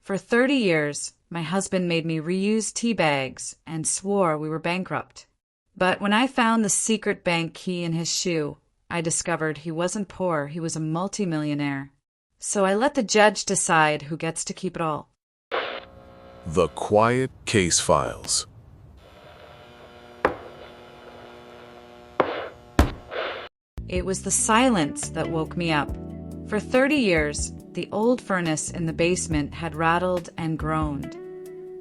For 30 years, my husband made me reuse tea bags and swore we were bankrupt. But when I found the secret bank key in his shoe, I discovered he wasn't poor, he was a multimillionaire. So I let the judge decide who gets to keep it all. The Quiet Case Files. It was the silence that woke me up. For 30 years, the old furnace in the basement had rattled and groaned,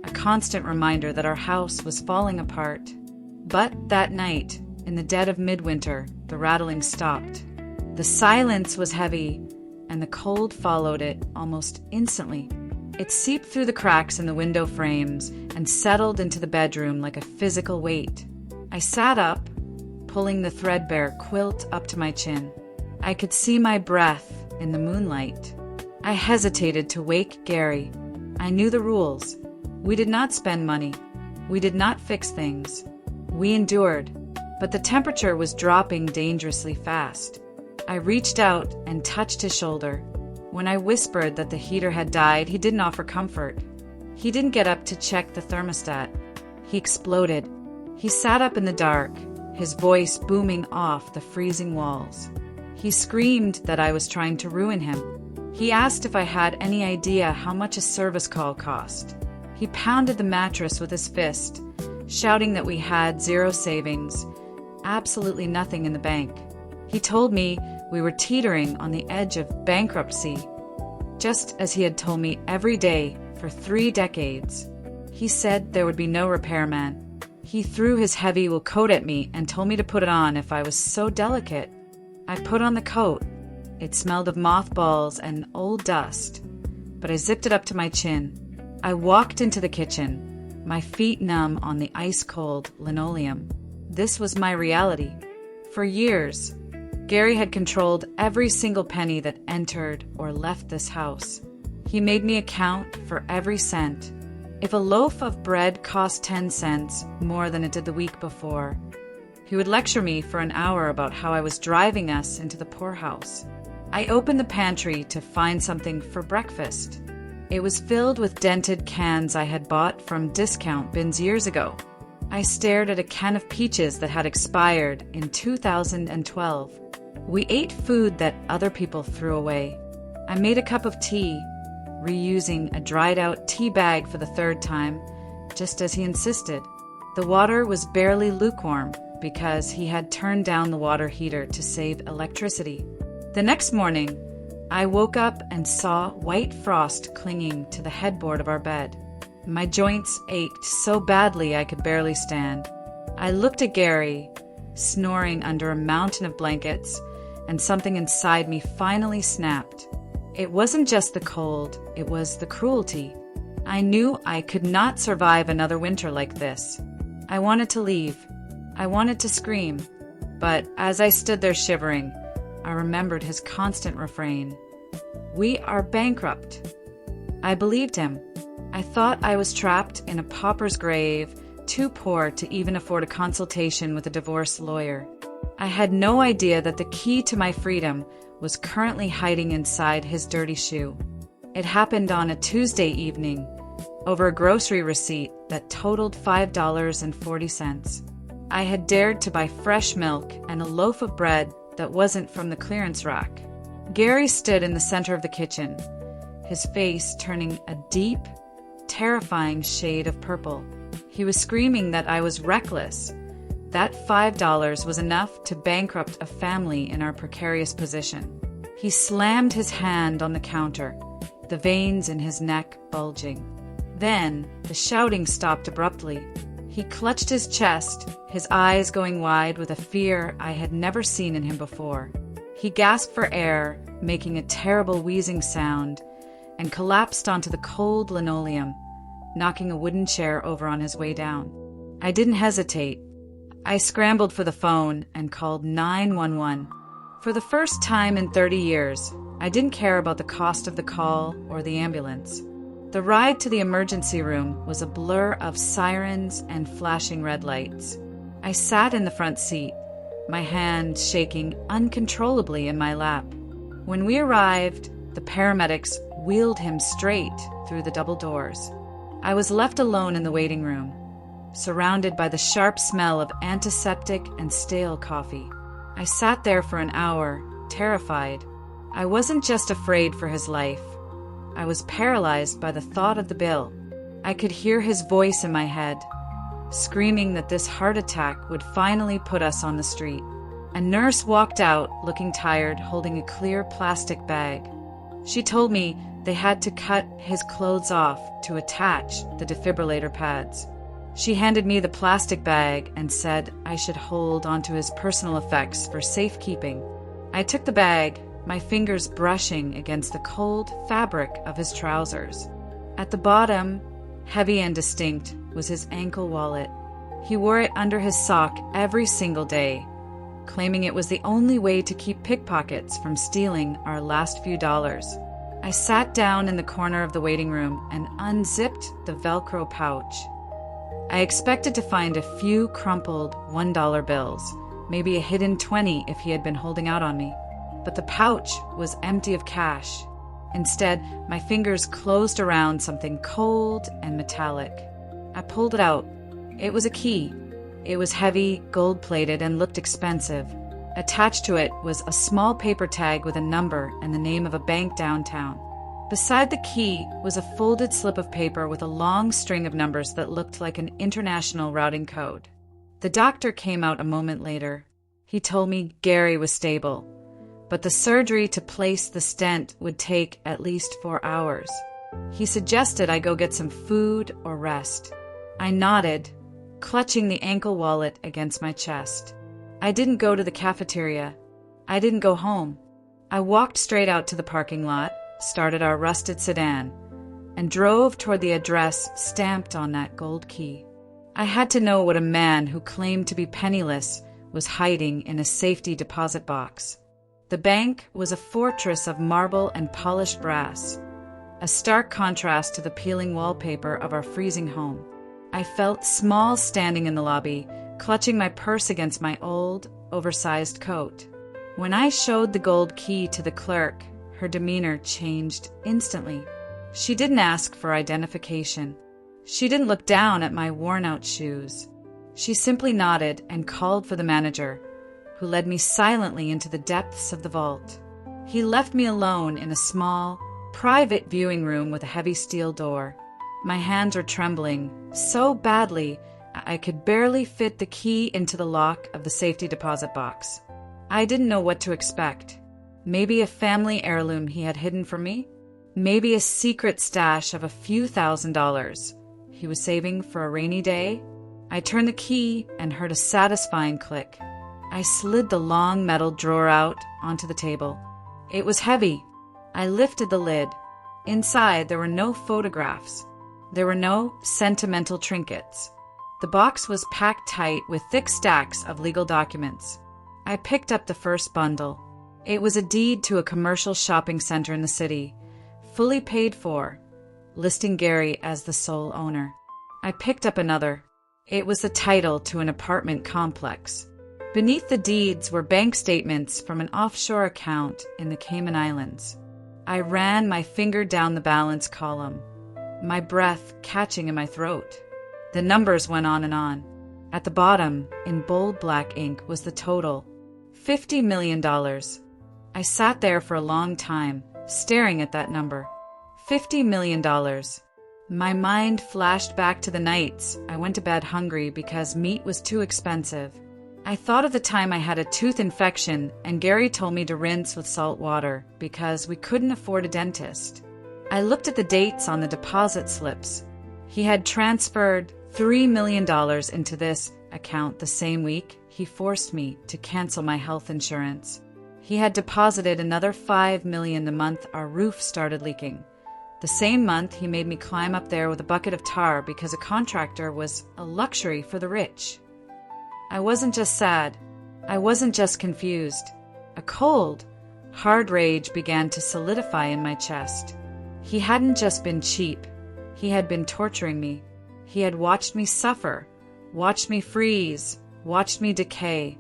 a constant reminder that our house was falling apart. But that night, in the dead of midwinter, the rattling stopped. The silence was heavy, and the cold followed it almost instantly. It seeped through the cracks in the window frames and settled into the bedroom like a physical weight. I sat up, pulling the threadbare quilt up to my chin. I could see my breath in the moonlight. I hesitated to wake Gary. I knew the rules. We did not spend money. We did not fix things. We endured, but the temperature was dropping dangerously fast. I reached out and touched his shoulder. When I whispered that the heater had died, he didn't offer comfort. He didn't get up to check the thermostat. He exploded. He sat up in the dark, his voice booming off the freezing walls. He screamed that I was trying to ruin him. He asked if I had any idea how much a service call cost. He pounded the mattress with his fist, shouting that we had zero savings, absolutely nothing in the bank. He told me we were teetering on the edge of bankruptcy, just as he had told me every day for 3 decades. He said there would be no repairman. He threw his heavy wool coat at me and told me to put it on if I was so delicate. I put on the coat. It smelled of mothballs and old dust, but I zipped it up to my chin. I walked into the kitchen, my feet numb on the ice-cold linoleum. This was my reality. For years, Gary had controlled every single penny that entered or left this house. He made me account for every cent. If a loaf of bread cost 10 cents more than it did the week before, he would lecture me for an hour about how I was driving us into the poorhouse. I opened the pantry to find something for breakfast. It was filled with dented cans I had bought from discount bins years ago. I stared at a can of peaches that had expired in 2012. We ate food that other people threw away. I made a cup of tea, reusing a dried-out tea bag for the 3rd time, just as he insisted. The water was barely lukewarm because he had turned down the water heater to save electricity. The next morning, I woke up and saw white frost clinging to the headboard of our bed. My joints ached so badly I could barely stand. I looked at Gary, snoring under a mountain of blankets, and something inside me finally snapped. It wasn't just the cold, it was the cruelty. I knew I could not survive another winter like this. I wanted to leave. I wanted to scream. But as I stood there shivering, I remembered his constant refrain. "We are bankrupt." I believed him. I thought I was trapped in a pauper's grave, too poor to even afford a consultation with a divorce lawyer. I had no idea that the key to my freedom was currently hiding inside his dirty shoe. It happened on a Tuesday evening, over a grocery receipt that totaled $5.40. I had dared to buy fresh milk and a loaf of bread that wasn't from the clearance rack. Gary stood in the center of the kitchen, his face turning a deep, terrifying shade of purple. He was screaming that I was reckless. That $5 was enough to bankrupt a family in our precarious position. He slammed his hand on the counter, the veins in his neck bulging. Then, the shouting stopped abruptly. He clutched his chest, his eyes going wide with a fear I had never seen in him before. He gasped for air, making a terrible wheezing sound, and collapsed onto the cold linoleum, knocking a wooden chair over on his way down. I didn't hesitate. I scrambled for the phone and called 911. For the first time in 30 years, I didn't care about the cost of the call or the ambulance. The ride to the emergency room was a blur of sirens and flashing red lights. I sat in the front seat, my hand shaking uncontrollably in my lap. When we arrived, the paramedics wheeled him straight through the double doors. I was left alone in the waiting room, surrounded by the sharp smell of antiseptic and stale coffee. I sat there for an hour, terrified. I wasn't just afraid for his life. I was paralyzed by the thought of the bill. I could hear his voice in my head, screaming that this heart attack would finally put us on the street. A nurse walked out, looking tired, holding a clear plastic bag. She told me they had to cut his clothes off to attach the defibrillator pads. She handed me the plastic bag and said I should hold onto his personal effects for safekeeping. I took the bag, my fingers brushing against the cold fabric of his trousers. At the bottom, heavy and distinct, was his ankle wallet. He wore it under his sock every single day, claiming it was the only way to keep pickpockets from stealing our last few dollars. I sat down in the corner of the waiting room and unzipped the Velcro pouch. I expected to find a few crumpled $1 bills, maybe a hidden 20 if he had been holding out on me. But the pouch was empty of cash. Instead, my fingers closed around something cold and metallic. I pulled it out. It was a key. It was heavy, gold-plated, and looked expensive. Attached to it was a small paper tag with a number and the name of a bank downtown. Beside the key was a folded slip of paper with a long string of numbers that looked like an international routing code. The doctor came out a moment later. He told me Gary was stable, but the surgery to place the stent would take at least 4 hours. He suggested I go get some food or rest. I nodded, clutching the ankle wallet against my chest. I didn't go to the cafeteria. I didn't go home. I walked straight out to the parking lot, started our rusted sedan, and drove toward the address stamped on that gold key. I had to know what a man who claimed to be penniless was hiding in a safety deposit box. The bank was a fortress of marble and polished brass, a stark contrast to the peeling wallpaper of our freezing home. I felt small standing in the lobby, clutching my purse against my old, oversized coat. When I showed the gold key to the clerk, her demeanor changed instantly. She didn't ask for identification. She didn't look down at my worn-out shoes. She simply nodded and called for the manager, who led me silently into the depths of the vault. He left me alone in a small, private viewing room with a heavy steel door. My hands were trembling so badly I could barely fit the key into the lock of the safety deposit box. I didn't know what to expect. Maybe a family heirloom he had hidden from me? Maybe a secret stash of a few $1,000s he was saving for a rainy day? I turned the key and heard a satisfying click. I slid the long metal drawer out onto the table. It was heavy. I lifted the lid. Inside, there were no photographs. There were no sentimental trinkets. The box was packed tight with thick stacks of legal documents. I picked up the first bundle. It was a deed to a commercial shopping center in the city, fully paid for, listing Gary as the sole owner. I picked up another. It was the title to an apartment complex. Beneath the deeds were bank statements from an offshore account in the Cayman Islands. I ran my finger down the balance column, my breath catching in my throat. The numbers went on and on. At the bottom, in bold black ink, was the total: $50 million. I sat there for a long time, staring at that number. $50 million. My mind flashed back to the nights I went to bed hungry because meat was too expensive. I thought of the time I had a tooth infection and Gary told me to rinse with salt water because we couldn't afford a dentist. I looked at the dates on the deposit slips. He had transferred $3 million into this account the same week he forced me to cancel my health insurance. He had deposited another $5 million the month our roof started leaking. The same month he made me climb up there with a bucket of tar because a contractor was a luxury for the rich. I wasn't just sad. I wasn't just confused. A cold, hard rage began to solidify in my chest. He hadn't just been cheap. He had been torturing me. He had watched me suffer, watched me freeze, watched me decay,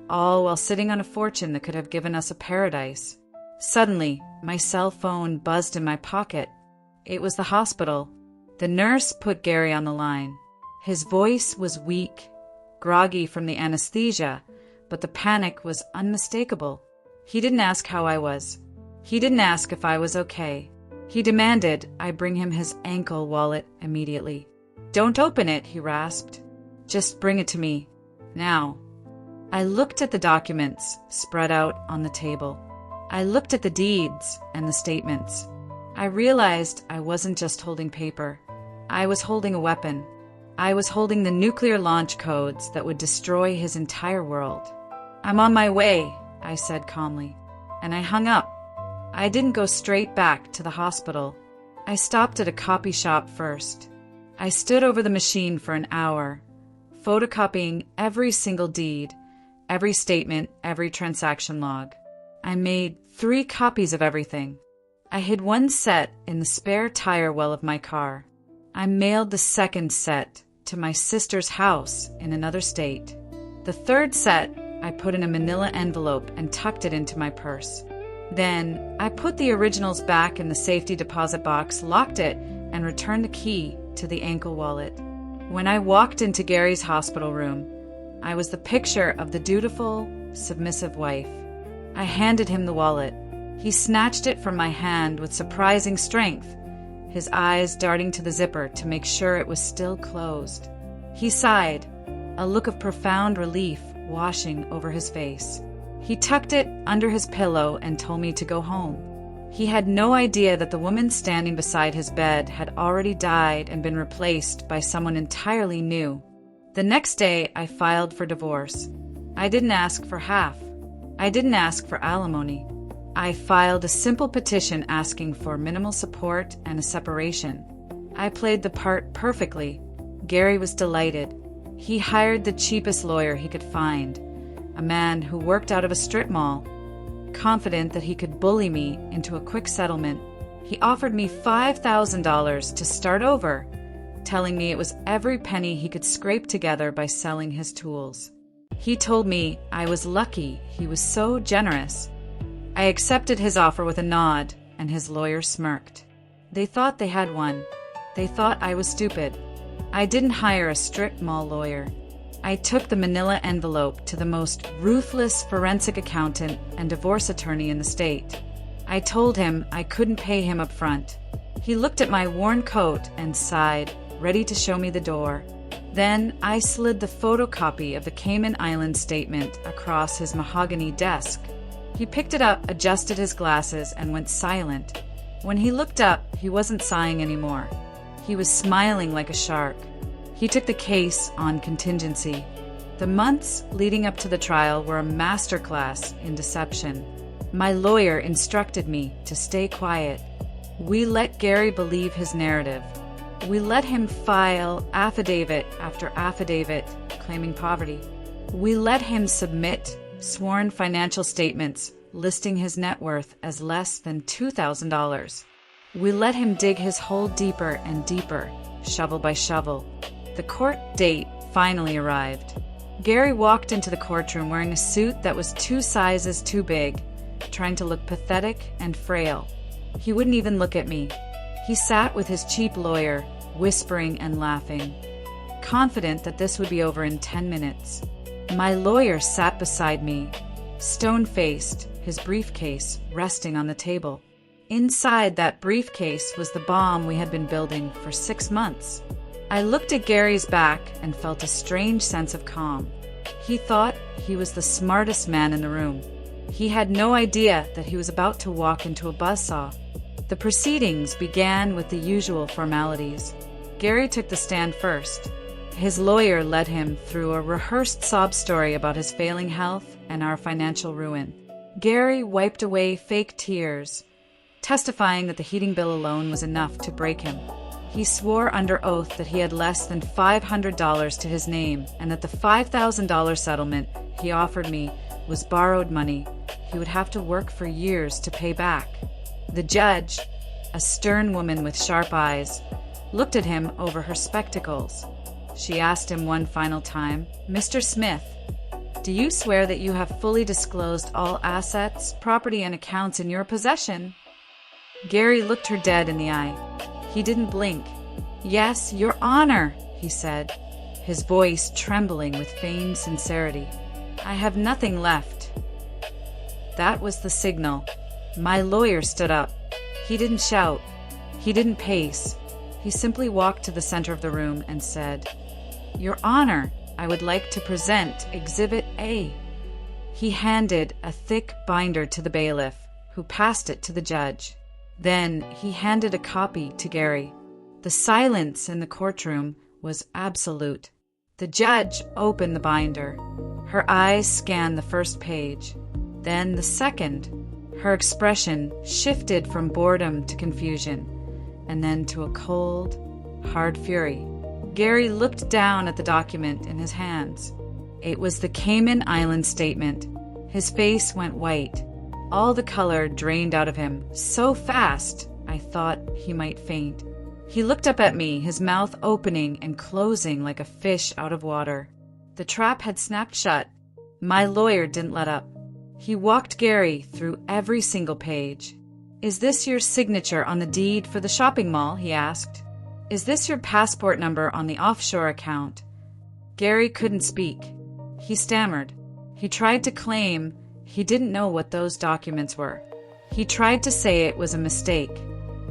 all while sitting on a fortune that could have given us a paradise. Suddenly, my cell phone buzzed in my pocket. It was the hospital. The nurse put Gary on the line. His voice was weak, groggy from the anesthesia, but the panic was unmistakable. He didn't ask how I was. He didn't ask if I was okay. He demanded I bring him his ankle wallet immediately. "Don't open it," he rasped. "Just bring it to me. Now." I looked at the documents spread out on the table. I looked at the deeds and the statements. I realized I wasn't just holding paper. I was holding a weapon. I was holding the nuclear launch codes that would destroy his entire world. "I'm on my way," I said calmly, and I hung up. I didn't go straight back to the hospital. I stopped at a copy shop first. I stood over the machine for an hour, photocopying every single deed, every statement, every transaction log. I made 3 copies of everything. I hid one set in the spare tire well of my car. I mailed the second set to my sister's house in another state. The third set I put in a manila envelope and tucked it into my purse. Then I put the originals back in the safety deposit box, locked it, and returned the key to the ankle wallet. When I walked into Gary's hospital room, I was the picture of the dutiful, submissive wife. I handed him the wallet. He snatched it from my hand with surprising strength, his eyes darting to the zipper to make sure it was still closed. He sighed, a look of profound relief washing over his face. He tucked it under his pillow and told me to go home. He had no idea that the woman standing beside his bed had already died and been replaced by someone entirely new. The next day, I filed for divorce. I didn't ask for half. I didn't ask for alimony. I filed a simple petition asking for minimal support and a separation. I played the part perfectly. Gary was delighted. He hired the cheapest lawyer he could find, a man who worked out of a strip mall. Confident that he could bully me into a quick settlement, he offered me $5,000 to start over, telling me it was every penny he could scrape together by selling his tools. He told me I was lucky he was so generous. I accepted his offer with a nod, and his lawyer smirked. They thought they had won. They thought I was stupid. I didn't hire a strip mall lawyer. I took the manila envelope to the most ruthless forensic accountant and divorce attorney in the state. I told him I couldn't pay him up front. He looked at my worn coat and sighed, ready to show me the door. Then I slid the photocopy of the Cayman Islands statement across his mahogany desk. He picked it up, adjusted his glasses, and went silent. When he looked up, he wasn't sighing anymore. He was smiling like a shark. He took the case on contingency. The months leading up to the trial were a masterclass in deception. My lawyer instructed me to stay quiet. We let Gary believe his narrative. We let him file affidavit after affidavit claiming poverty. We let him submit sworn financial statements listing his net worth as less than $2,000. We let him dig his hole deeper and deeper, shovel by shovel. The court date finally arrived. Gary walked into the courtroom wearing a suit that was 2 sizes too big, trying to look pathetic and frail. He wouldn't even look at me. He sat with his cheap lawyer, whispering and laughing, confident that this would be over in 10 minutes. My lawyer sat beside me, stone-faced, his briefcase resting on the table. Inside that briefcase was the bomb we had been building for 6 months. I looked at Gary's back and felt a strange sense of calm. He thought he was the smartest man in the room. He had no idea that he was about to walk into a buzzsaw. The proceedings began with the usual formalities. Gary took the stand first. His lawyer led him through a rehearsed sob story about his failing health and our financial ruin. Gary wiped away fake tears, testifying that the heating bill alone was enough to break him. He swore under oath that he had less than $500 to his name and that the $5,000 settlement he offered me was borrowed money he would have to work for years to pay back. The judge, a stern woman with sharp eyes, looked at him over her spectacles. She asked him one final time, "Mr. Smith, do you swear that you have fully disclosed all assets, property, and accounts in your possession?" Gary looked her dead in the eye. He didn't blink. "Yes, Your Honor," he said, his voice trembling with feigned sincerity. "I have nothing left." That was the signal. My lawyer stood up. He didn't shout. He didn't pace. He simply walked to the center of the room and said, "Your Honor, I would like to present Exhibit A." He handed a thick binder to the bailiff, who passed it to the judge. Then he handed a copy to Gary. The silence in the courtroom was absolute. The judge opened the binder. Her eyes scanned the first page, then the second. Her expression shifted from boredom to confusion, and then to a cold, hard fury. Gary looked down at the document in his hands. It was the Cayman Island statement. His face went white. All the color drained out of him so fast I thought he might faint. He looked up at me, his mouth opening and closing like a fish out of water. The trap had snapped shut. My lawyer didn't let up. He walked Gary through every single page. "Is this your signature on the deed for the shopping mall?" he asked. "Is this your passport number on the offshore account?" Gary couldn't speak. He stammered. He tried to claim he didn't know what those documents were. He tried to say it was a mistake,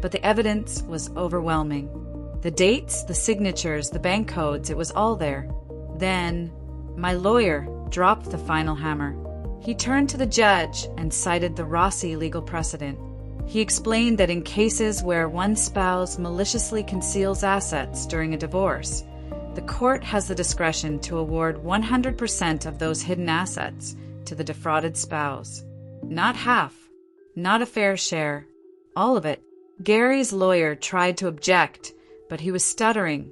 but the evidence was overwhelming. The dates, the signatures, the bank codes, it was all there. Then, my lawyer dropped the final hammer. He turned to the judge and cited the Rossi legal precedent. He explained that in cases where one spouse maliciously conceals assets during a divorce, the court has the discretion to award 100% of those hidden assets to the defrauded spouse. Not half, not a fair share, all of it. Gary's lawyer tried to object, but he was stuttering,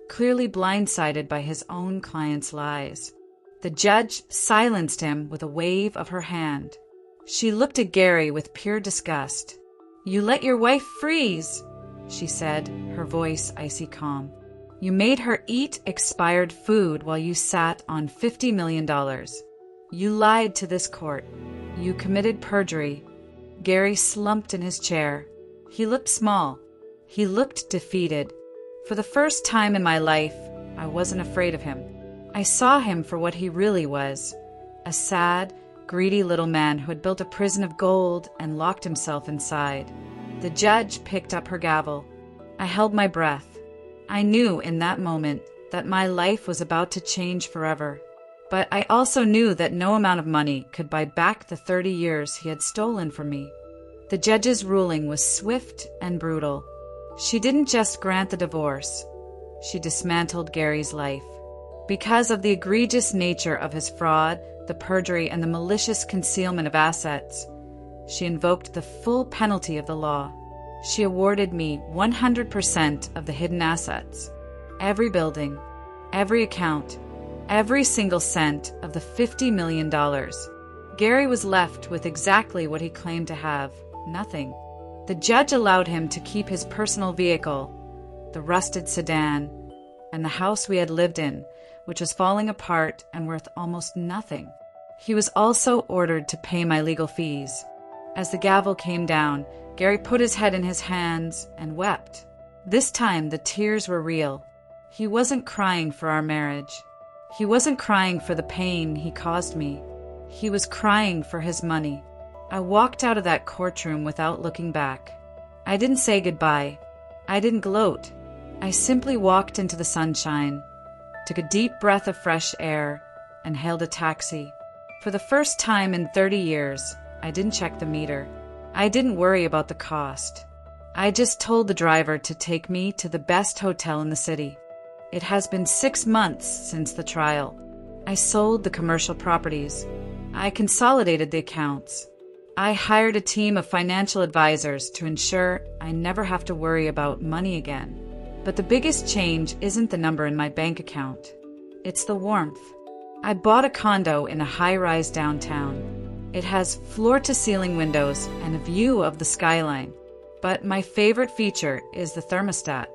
clearly blindsided by his own client's lies. The judge silenced him with a wave of her hand. She looked at Gary with pure disgust. "You let your wife freeze," she said, her voice icy calm. "You made her eat expired food while you sat on $50 million. You lied to this court. You committed perjury." Gary slumped in his chair. He looked small. He looked defeated. For the first time in my life, I wasn't afraid of him. I saw him for what he really was, a sad, greedy little man who had built a prison of gold and locked himself inside. The judge picked up her gavel. I held my breath. I knew in that moment that my life was about to change forever. But I also knew that no amount of money could buy back the 30 years he had stolen from me. The judge's ruling was swift and brutal. She didn't just grant the divorce. She dismantled Gary's life. Because of the egregious nature of his fraud, the perjury, and the malicious concealment of assets, she invoked the full penalty of the law. She awarded me 100% of the hidden assets, every building, every account, every single cent of the $50 million. Gary was left with exactly what he claimed to have, nothing. The judge allowed him to keep his personal vehicle, the rusted sedan, and the house we had lived in, which was falling apart and worth almost nothing. He was also ordered to pay my legal fees. As the gavel came down, Gary put his head in his hands and wept. This time the tears were real. He wasn't crying for our marriage. He wasn't crying for the pain he caused me. He was crying for his money. I walked out of that courtroom without looking back. I didn't say goodbye. I didn't gloat. I simply walked into the sunshine, took a deep breath of fresh air, and hailed a taxi. For the first time in 30 years, I didn't check the meter. I didn't worry about the cost. I just told the driver to take me to the best hotel in the city. It has been 6 months since the trial. I sold the commercial properties. I consolidated the accounts. I hired a team of financial advisors to ensure I never have to worry about money again. But the biggest change isn't the number in my bank account. It's the warmth. I bought a condo in a high-rise downtown. It has floor-to-ceiling windows and a view of the skyline. But my favorite feature is the thermostat.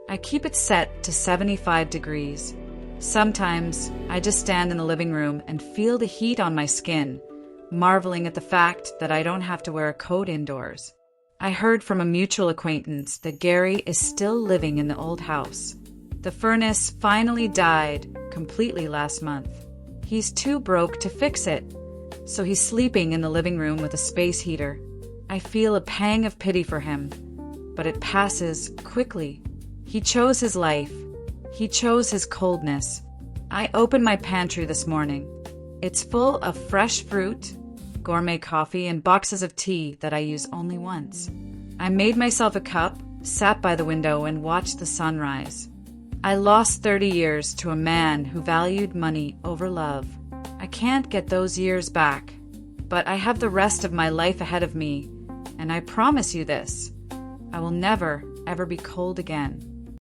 I keep it set to 75 degrees. Sometimes I just stand in the living room and feel the heat on my skin, marveling at the fact that I don't have to wear a coat indoors. I heard from a mutual acquaintance that Gary is still living in the old house. The furnace finally died completely last month. He's too broke to fix it, so he's sleeping in the living room with a space heater. I feel a pang of pity for him, but it passes quickly. He chose his life. He chose his coldness. I opened my pantry this morning. It's full of fresh fruit, gourmet coffee, and boxes of tea that I use only once. I made myself a cup, sat by the window, and watched the sunrise. I lost 30 years to a man who valued money over love. I can't get those years back, but I have the rest of my life ahead of me, and I promise you this: I will never, ever be cold again.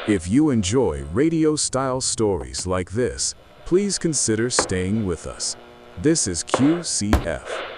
If you enjoy radio-style stories like this, please consider staying with us. This is QCF.